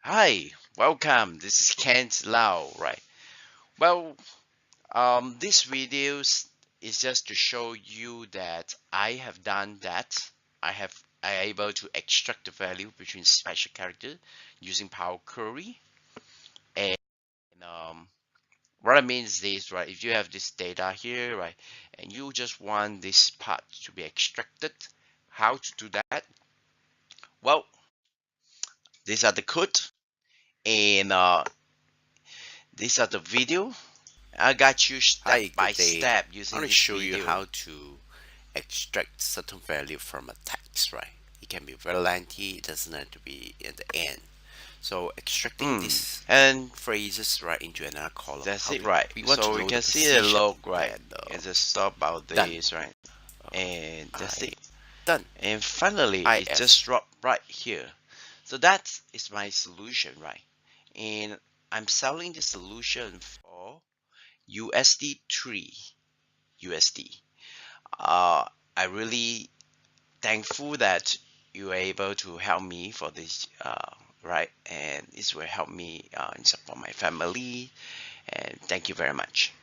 Hi, welcome. This is Kent Lau, right? Well, this video is just to show you that I have done that. I able to extract the value between special character using PowerQuery. And what I mean is this, right? If you have this data here, right, and you just want this part to be extracted, how to do that? Well, these are the code, and these are the video. I got you step Hi, by good day. step I using want to this show you video. how to extract certain value from a text, right? It can be very lengthy, it doesn't have to be in the end. So extracting these And phrases right into another column. that's How it, to right? we want So to we know the can see the position log, right? and And just stop about done. this, right? And that's I it. done. And finally, it just IS dropped right here. So that is my solution, right? And I'm selling the solution for USD 3 USD. I really thankful that you were able to help me for this, right? And this will help me support my family. And thank you very much.